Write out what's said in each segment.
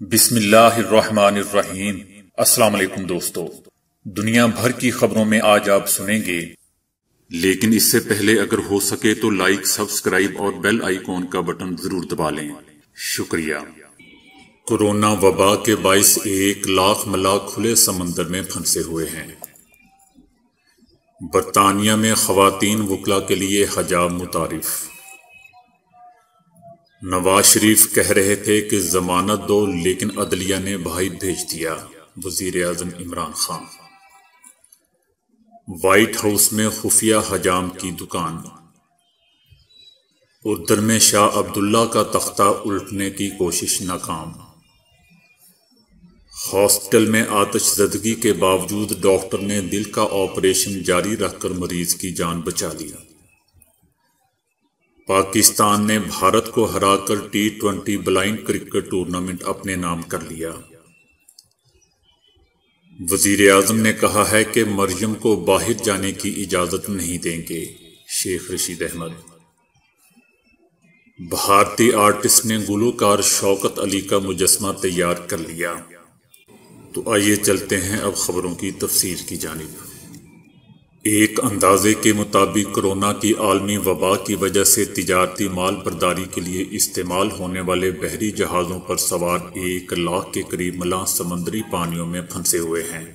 بسم اللہ الرحمن الرحیم۔ السلام علیکم دوستو، دنیا بھر کی خبروں میں آج آپ سنیں گے، لیکن اس سے پہلے اگر ہو سکے تو لائک، سبسکرائب اور بیل آئیکن کا بٹن ضرور دبا لیں، شکریہ۔ کورونا وبا کے باعث 1,00,000 ملاح کھلے سمندر میں پھنسے ہوئے ہیں۔ برطانیہ میں خواتین وکلاء کے لیے حجاب متعارف۔ نواز شریف کہہ رہے تھے کہ ضمانت دو، لیکن عدلیہ نے بھائی بھیج دیا، وزیر اعظم عمران خان۔ وائٹ ہاؤس میں خفیہ حجام کی دکان۔ اردن میں شاہ عبداللہ کا تختہ الٹنے کی کوشش ناکام۔ ہاسپٹل میں آتش زدگی کے باوجود ڈاکٹر نے دل کا آپریشن جاری رکھ کر مریض کی جان بچا لی۔ پاکستان نے بھارت کو ہرا کر T20 بلائنڈ کرکٹ ٹورنامنٹ اپنے نام کر لیا۔ وزیر اعظم نے کہا ہے کہ مریم کو باہر جانے کی اجازت نہیں دیں گے، شیخ رشید احمد۔ بھارتی آرٹسٹ نے گلوکار شوکت علی کا مجسمہ تیار کر لیا۔ تو آئیے چلتے ہیں اب خبروں کی تفصیل کی جانب۔ ایک اندازے کے مطابق کورونا کی عالمی وبا کی وجہ سے تجارتی مال برداری کے لیے استعمال ہونے والے بحری جہازوں پر سوار 1,00,000 کے قریب ملاح سمندری پانیوں میں پھنسے ہوئے ہیں۔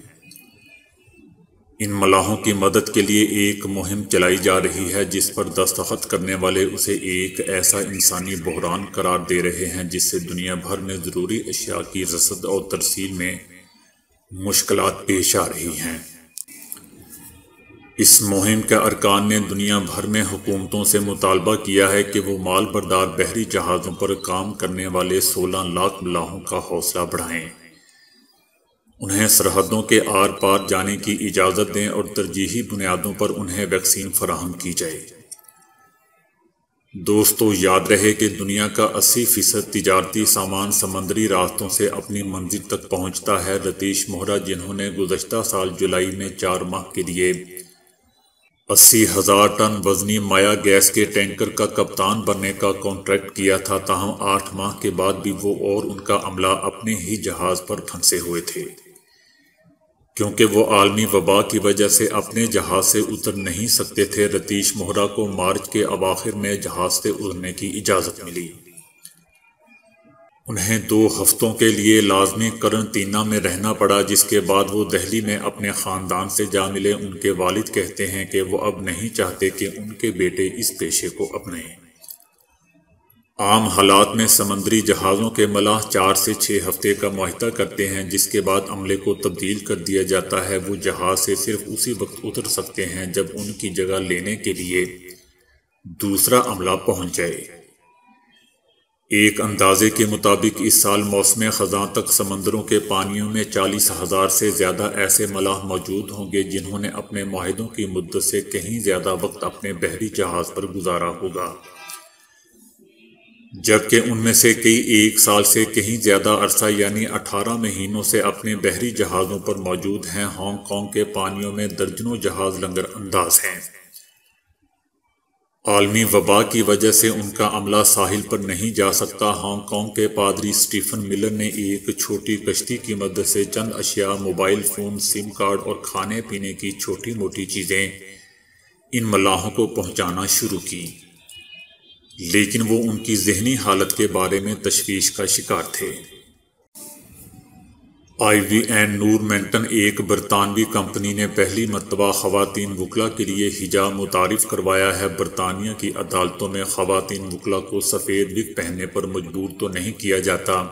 ان ملاحوں کی مدد کے لیے ایک مہم چلائی جا رہی ہے، جس پر دستخط کرنے والے اسے ایک ایسا انسانی بحران قرار دے رہے ہیں جس سے دنیا بھر میں ضروری اشیاء کی رسد اور ترسیل میں مشکلات پیش آ رہی ہیں۔ اس مہم کے ارکان نے دنیا بھر میں حکومتوں سے مطالبہ کیا ہے کہ وہ مال بردار بحری جہازوں پر کام کرنے والے 16,00,000 ملاحوں کا حوصلہ بڑھائیں، انہیں سرحدوں کے آر پار جانے کی اجازت دیں اور ترجیحی بنیادوں پر انہیں ویکسین فراہم کی جائے۔ دوستو، یاد رہے کہ دنیا کا 80% تجارتی سامان سمندری راستوں سے اپنی منزل تک پہنچتا ہے۔ رتیش مہرا، جنہوں نے گزشتہ سال جولائی میں 4 ماہ کے لیے 80,000 ٹن وزنی مائع گیس کے ٹینکر کا کپتان بننے کا کانٹریکٹ کیا تھا، تاہم 8 ماہ کے بعد بھی وہ اور ان کا عملہ اپنے ہی جہاز پر پھنسے ہوئے تھے، کیونکہ وہ عالمی وبا کی وجہ سے اپنے جہاز سے اتر نہیں سکتے تھے۔ رتیش مہرا کو مارچ کے اواخر میں جہاز سے اترنے کی اجازت ملی۔ انہیں 2 ہفتوں کے لیے لازمی قرنطینہ میں رہنا پڑا، جس کے بعد وہ دہلی میں اپنے خاندان سے جا ملے۔ ان کے والد کہتے ہیں کہ وہ اب نہیں چاہتے کہ ان کے بیٹے اس پیشے کو اپنائیں۔ عام حالات میں سمندری جہازوں کے ملاح 4 سے 6 ہفتے کا معاہدہ کرتے ہیں، جس کے بعد عملے کو تبدیل کر دیا جاتا ہے۔ وہ جہاز سے صرف اسی وقت اتر سکتے ہیں جب ان کی جگہ لینے کے لیے دوسرا عملہ پہنچ جائے۔ ایک اندازے کے مطابق اس سال موسم خزاں تک سمندروں کے پانیوں میں 40,000 سے زیادہ ایسے ملاح موجود ہوں گے جنہوں نے اپنے معاہدوں کی مدت سے کہیں زیادہ وقت اپنے بحری جہاز پر گزارا ہوگا، جبکہ ان میں سے کئی 1 سال سے کہیں زیادہ عرصہ یعنی 18 مہینوں سے اپنے بحری جہازوں پر موجود ہیں۔ ہانگ کانگ کے پانیوں میں درجنوں جہاز لنگر انداز ہیں۔ عالمی وبا کی وجہ سے ان کا عملہ ساحل پر نہیں جا سکتا۔ ہانگ کانگ کے پادری اسٹیفن ملر نے ایک چھوٹی کشتی کی مدد سے چند اشیاء، موبائل فون، سم کارڈ اور کھانے پینے کی چھوٹی موٹی چیزیں ان ملاحوں کو پہنچانا شروع کی، لیکن وہ ان کی ذہنی حالت کے بارے میں تشویش کا شکار تھے۔ IVN نورمنٹن، ایک برطانوی کمپنی نے پہلی مرتبہ خواتین وکلاء کے لیے حجاب متعارف کروایا ہے۔ برطانیہ کی عدالتوں میں خواتین وکلاء کو سفید وگ پہننے پر مجبور تو نہیں کیا جاتا،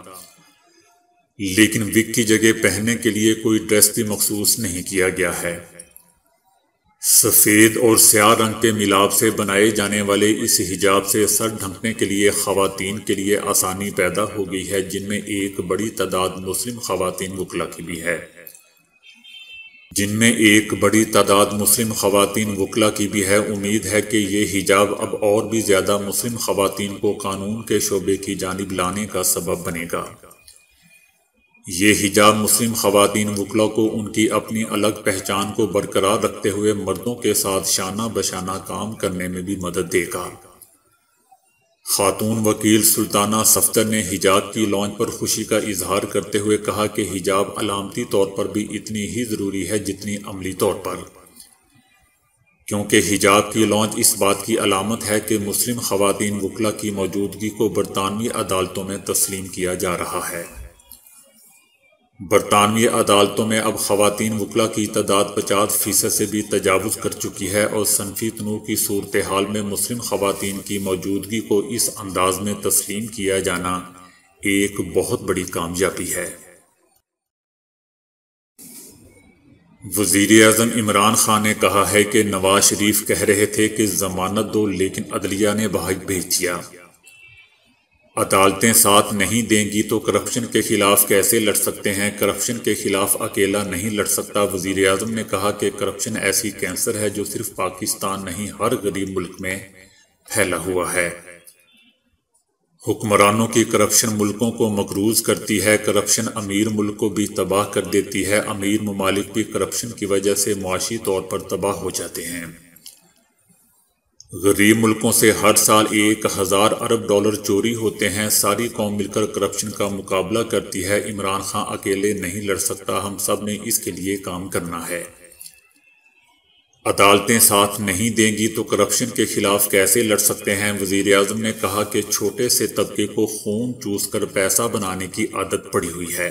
لیکن وگ کی جگہ پہننے کے لیے کوئی ڈریس بھی مخصوص نہیں کیا گیا ہے۔ سفید اور سیاہ رنگ کے ملاپ سے بنائے جانے والے اس حجاب سے سر ڈھانپنے کے لیے خواتین کے لیے آسانی پیدا ہو گئی ہے، جن میں ایک بڑی تعداد مسلم خواتین وکلاء کی بھی ہے۔ امید ہے کہ یہ حجاب اب اور بھی زیادہ مسلم خواتین کو قانون کے شعبے کی جانب لانے کا سبب بنے گا۔ یہ حجاب مسلم خواتین وکلاء کو ان کی اپنی الگ پہچان کو برقرار رکھتے ہوئے مردوں کے ساتھ شانہ بشانہ کام کرنے میں بھی مدد دے گا۔ خاتون وکیل سلطانہ صفدر نے حجاب کی لانچ پر خوشی کا اظہار کرتے ہوئے کہا کہ حجاب علامتی طور پر بھی اتنی ہی ضروری ہے جتنی عملی طور پر، کیونکہ حجاب کی لانچ اس بات کی علامت ہے کہ مسلم خواتین وکلا کی موجودگی کو برطانوی عدالتوں میں تسلیم کیا جا رہا ہے۔ برطانوی عدالتوں میں اب خواتین وکلا کی تعداد 50% سے بھی تجاوز کر چکی ہے، اور صنفی تنوع کی صورتحال میں مسلم خواتین کی موجودگی کو اس انداز میں تسلیم کیا جانا ایک بہت بڑی کامیابی ہے۔ وزیر اعظم عمران خان نے کہا ہے کہ نواز شریف کہہ رہے تھے کہ ضمانت دو، لیکن عدلیہ نے بھیج دیا۔ عدالتیں ساتھ نہیں دیں گی تو کرپشن کے خلاف کیسے لڑ سکتے ہیں؟ کرپشن کے خلاف اکیلا نہیں لڑ سکتا۔ وزیر اعظم نے کہا کہ کرپشن ایسی کینسر ہے جو صرف پاکستان نہیں، ہر غریب ملک میں پھیلا ہوا ہے۔ حکمرانوں کی کرپشن ملکوں کو مقروض کرتی ہے، کرپشن امیر ملک کو بھی تباہ کر دیتی ہے، امیر ممالک بھی کرپشن کی وجہ سے معاشی طور پر تباہ ہو جاتے ہیں۔ غریب ملکوں سے ہر سال 1000 ارب ڈالر چوری ہوتے ہیں، ساری قوم مل کر کرپشن کا مقابلہ کرتی ہے۔ عمران خان اکیلے نہیں لڑ سکتا، ہم سب نے اس کے لیے کام کرنا ہے۔ عدالتیں ساتھ نہیں دیں گی تو کرپشن کے خلاف کیسے لڑ سکتے ہیں؟ وزیر اعظم نے کہا کہ چھوٹے سے طبقے کو خون چوس کر پیسہ بنانے کی عادت پڑی ہوئی ہے۔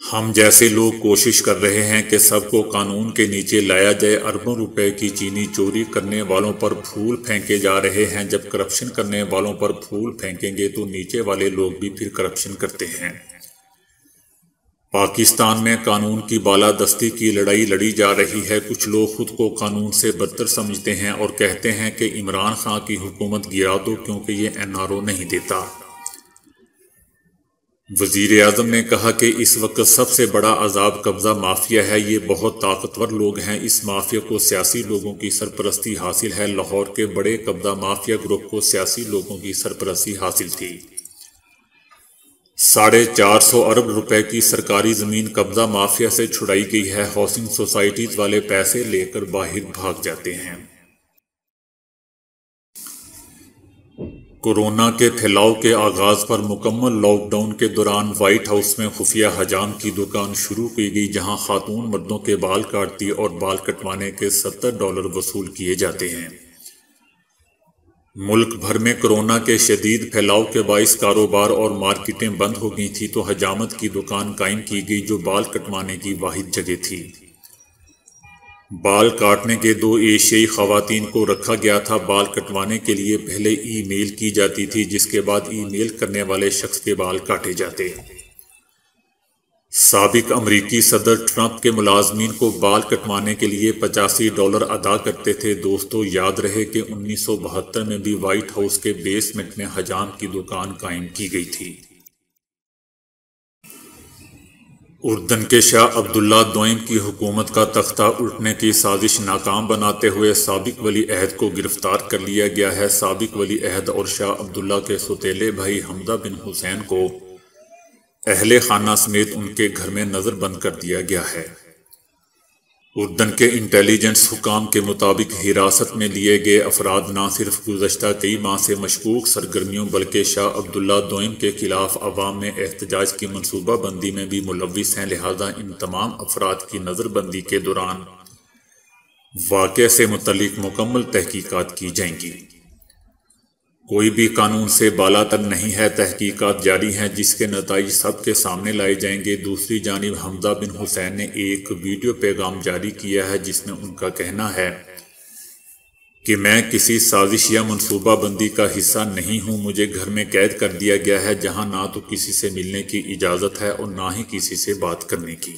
ہم جیسے لوگ کوشش کر رہے ہیں کہ سب کو قانون کے نیچے لایا جائے۔ اربوں روپے کی چینی چوری کرنے والوں پر پھول پھینکے جا رہے ہیں۔ جب کرپشن کرنے والوں پر پھول پھینکیں گے تو نیچے والے لوگ بھی پھر کرپشن کرتے ہیں۔ پاکستان میں قانون کی بالادستی کی لڑائی لڑی جا رہی ہے۔ کچھ لوگ خود کو قانون سے برتر سمجھتے ہیں اور کہتے ہیں کہ عمران خان کی حکومت گرا دو کیونکہ یہ NRO نہیں دیتا۔ وزیر اعظم نے کہا کہ اس وقت سب سے بڑا عذاب قبضہ مافیا ہے۔ یہ بہت طاقتور لوگ ہیں، اس مافیا کو سیاسی لوگوں کی سرپرستی حاصل ہے۔ لاہور کے بڑے قبضہ مافیا گروپ کو سیاسی لوگوں کی سرپرستی حاصل تھی۔ 450 ارب روپے کی سرکاری زمین قبضہ مافیا سے چھڑائی گئی ہے۔ ہاؤسنگ سوسائٹیز والے پیسے لے کر باہر بھاگ جاتے ہیں۔ کورونا کے پھیلاؤ کے آغاز پر مکمل لاک ڈاؤن کے دوران وائٹ ہاؤس میں خفیہ حجام کی دکان شروع کی گئی، جہاں خاتون مردوں کے بال کاٹتی اور بال کٹوانے کے $70 وصول کیے جاتے ہیں۔ ملک بھر میں کورونا کے شدید پھیلاؤ کے باعث کاروبار اور مارکیٹیں بند ہو گئی تھیں، تو حجامت کی دکان قائم کی گئی جو بال کٹوانے کی واحد جگہ تھی۔ بال کاٹنے کے 2 ایشیائی خواتین کو رکھا گیا تھا۔ بال کٹوانے کے لیے پہلے ای میل کی جاتی تھی، جس کے بعد ای میل کرنے والے شخص کے بال کاٹے جاتے۔ سابق امریکی صدر ٹرمپ کے ملازمین کو بال کٹوانے کے لیے $85 ادا کرتے تھے۔ دوستو، یاد رہے کہ 1972 میں بھی وائٹ ہاؤس کے بیسمنٹ میں حجام کی دکان قائم کی گئی تھی۔ اردن کے شاہ عبداللہ دوئم کی حکومت کا تختہ الٹنے کی سازش ناکام بناتے ہوئے سابق ولی عہد کو گرفتار کر لیا گیا ہے۔ سابق ولی عہد اور شاہ عبداللہ کے سوتیلے بھائی حمزہ بن حسین کو اہل خانہ سمیت ان کے گھر میں نظر بند کر دیا گیا ہے۔ اردن کے انٹیلیجنس حکام کے مطابق حراست میں لیے گئے افراد نہ صرف گزشتہ کئی ماہ سے مشکوک سرگرمیوں بلکہ شاہ عبداللہ دوئم کے خلاف عوام میں احتجاج کی منصوبہ بندی میں بھی ملوث ہیں، لہذا ان تمام افراد کی نظر بندی کے دوران واقعے سے متعلق مکمل تحقیقات کی جائیں گی۔ کوئی بھی قانون سے بالا تر نہیں ہے، تحقیقات جاری ہیں جس کے نتائج سب کے سامنے لائے جائیں گے۔ دوسری جانب حمزہ بن حسین نے ایک ویڈیو پیغام جاری کیا ہے جس میں ان کا کہنا ہے کہ میں کسی سازش یا منصوبہ بندی کا حصہ نہیں ہوں، مجھے گھر میں قید کر دیا گیا ہے جہاں نہ تو کسی سے ملنے کی اجازت ہے اور نہ ہی کسی سے بات کرنے کی۔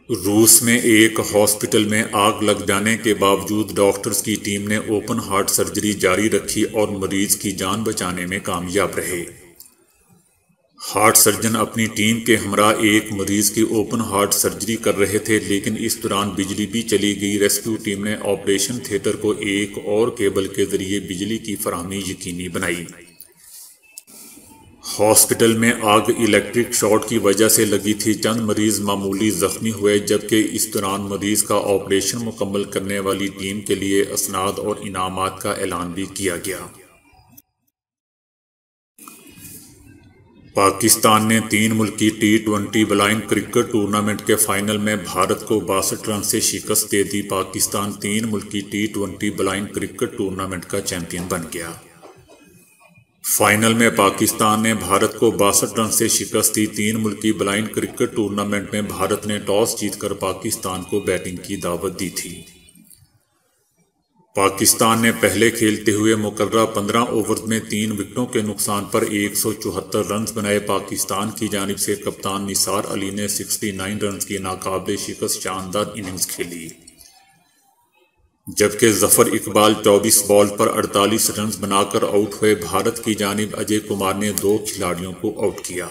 روس میں ایک ہاسپٹل میں آگ لگ جانے کے باوجود ڈاکٹرز کی ٹیم نے اوپن ہارٹ سرجری جاری رکھی اور مریض کی جان بچانے میں کامیاب رہے۔ ہارٹ سرجن اپنی ٹیم کے ہمراہ ایک مریض کی اوپن ہارٹ سرجری کر رہے تھے، لیکن اس دوران بجلی بھی چلی گئی۔ ریسکیو ٹیم نے آپریشن تھیٹر کو ایک اور کیبل کے ذریعے بجلی کی فراہمی یقینی بنائی۔ ہاسپٹل میں آگ الیکٹرک شارٹ کی وجہ سے لگی تھی، چند مریض معمولی زخمی ہوئے، جبکہ اس دوران مریض کا آپریشن مکمل کرنے والی ٹیم کے لیے اسناد اور انعامات کا اعلان بھی کیا گیا۔ پاکستان نے 3 ملکی T20 بلائنڈ کرکٹ ٹورنامنٹ کے فائنل میں بھارت کو 62 رن سے شکست دے دی۔ پاکستان 3 ملکی T20 بلائنڈ کرکٹ ٹورنامنٹ کا چیمپئن بن گیا۔ فائنل میں پاکستان نے بھارت کو 62 رن سے شکست دی۔ 3 ملکی بلائنڈ کرکٹ ٹورنامنٹ میں بھارت نے ٹاس جیت کر پاکستان کو بیٹنگ کی دعوت دی تھی۔ پاکستان نے پہلے کھیلتے ہوئے مقررہ 15 اوورز میں 3 وکٹوں کے نقصان پر 174 رنز بنائے۔ پاکستان کی جانب سے کپتان نثار علی نے 69 رنز کی ناقابل شکست شاندار اننگز کھیلی، جبکہ ظفر اقبال 24 بال پر 48 رنز بنا کر آؤٹ ہوئے۔ بھارت کی جانب اجے کمار نے 2 کھلاڑیوں کو آؤٹ کیا۔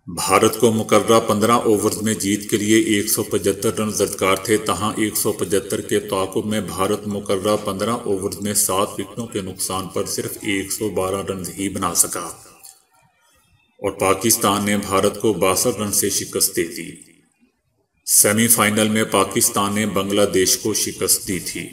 بھارت کو مقررہ 15 اوورز میں جیت کے لیے 175 رنز درکار تھے، تاہم 175 کے تعاقب میں بھارت مقررہ 15 اوورز میں 7 وکٹوں کے نقصان پر صرف 112 رنز ہی بنا سکا اور پاکستان نے بھارت کو 62 رن سے شکست دے دی۔ سیمی فائنل میں پاکستان نے بنگلہ دیش کو شکست دی تھی۔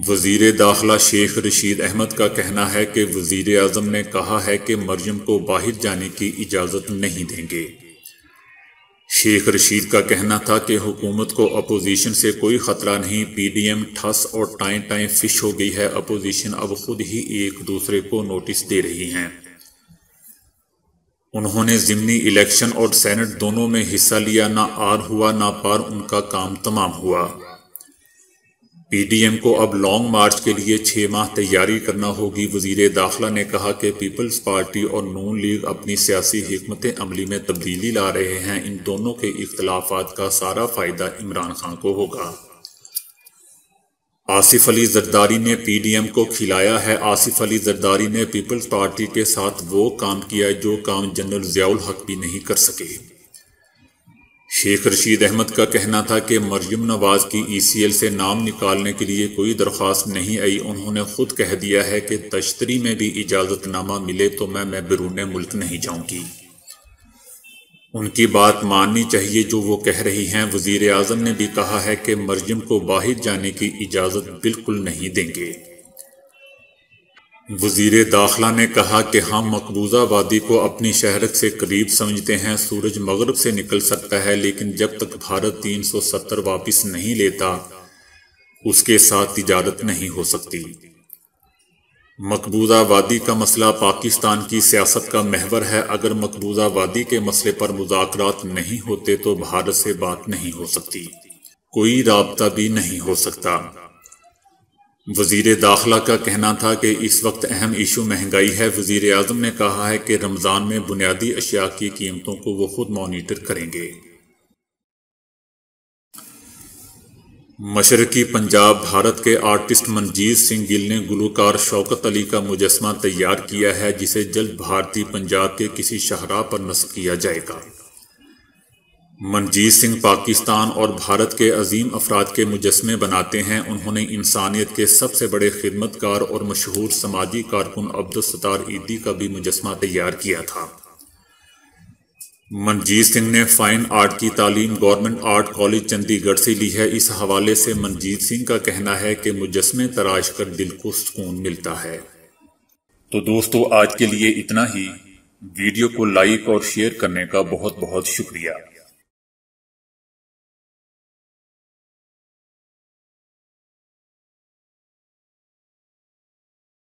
وزیر داخلہ شیخ رشید احمد کا کہنا ہے کہ وزیر اعظم نے کہا ہے کہ مریم کو باہر جانے کی اجازت نہیں دیں گے۔ شیخ رشید کا کہنا تھا کہ حکومت کو اپوزیشن سے کوئی خطرہ نہیں، پی ڈی ایم ٹھس اور ٹائیں فش ہو گئی ہے، اپوزیشن اب خود ہی ایک دوسرے کو نوٹس دے رہی ہیں۔ انہوں نے ضمنی الیکشن اور سینٹ دونوں میں حصہ لیا، نہ آر ہوا نہ پار، ان کا کام تمام ہوا۔ پی ڈی ایم کو اب لانگ مارچ کے لیے 6 ماہ تیاری کرنا ہوگی۔ وزیر داخلہ نے کہا کہ پیپلز پارٹی اور نون لیگ اپنی سیاسی حکمت عملی میں تبدیلی لا رہے ہیں، ان دونوں کے اختلافات کا سارا فائدہ عمران خان کو ہوگا۔ آصف علی زرداری نے پی ڈی ایم کو کھلایا ہے۔ آصف علی زرداری نے پیپلز پارٹی کے ساتھ وہ کام کیا جو کام جنرل ضیاء الحق بھی نہیں کر سکے۔ شیخ رشید احمد کا کہنا تھا کہ مریم نواز کی ای سی ایل سے نام نکالنے کے لیے کوئی درخواست نہیں آئی، انہوں نے خود کہہ دیا ہے کہ تشتری میں بھی اجازت نامہ ملے تو میں بیرون ملک نہیں جاؤں گی۔ ان کی بات ماننی چاہیے جو وہ کہہ رہی ہیں۔ وزیر اعظم نے بھی کہا ہے کہ مریم کو باہر جانے کی اجازت بالکل نہیں دیں گے۔ وزیر داخلہ نے کہا کہ ہم مقبوضہ وادی کو اپنی شہرت سے قریب سمجھتے ہیں، سورج مغرب سے نکل سکتا ہے لیکن جب تک بھارت 370 واپس نہیں لیتا اس کے ساتھ تجارت نہیں ہو سکتی۔ مقبوضہ وادی کا مسئلہ پاکستان کی سیاست کا محور ہے، اگر مقبوضہ وادی کے مسئلے پر مذاکرات نہیں ہوتے تو بھارت سے بات نہیں ہو سکتی، کوئی رابطہ بھی نہیں ہو سکتا۔ وزیر داخلہ کا کہنا تھا کہ اس وقت اہم ایشو مہنگائی ہے۔ وزیر اعظم نے کہا ہے کہ رمضان میں بنیادی اشیاء کی قیمتوں کو وہ خود مانیٹر کریں گے۔ مشرقی پنجاب بھارت کے آرٹسٹ منجیت سنگھ گل نے گلوکار شوکت علی کا مجسمہ تیار کیا ہے جسے جلد بھارتی پنجاب کے کسی شاہراہ پر نصب کیا جائے گا۔ منجیت سنگھ پاکستان اور بھارت کے عظیم افراد کے مجسمے بناتے ہیں۔ انہوں نے انسانیت کے سب سے بڑے خدمتگار اور مشہور سماجی کارکن عبدالستار ایدھی کا بھی مجسمہ تیار کیا تھا۔ منجیت سنگھ نے فائن آرٹ کی تعلیم گورنمنٹ آرٹ کالج چندی گڑھ سے لی ہے۔ اس حوالے سے منجیت سنگھ کا کہنا ہے کہ مجسمے تراش کر دل کو سکون ملتا ہے۔ تو دوستو آج کے لیے اتنا ہی۔ ویڈیو کو لائک اور شیئر کرنے کا بہت بہت شکریہ۔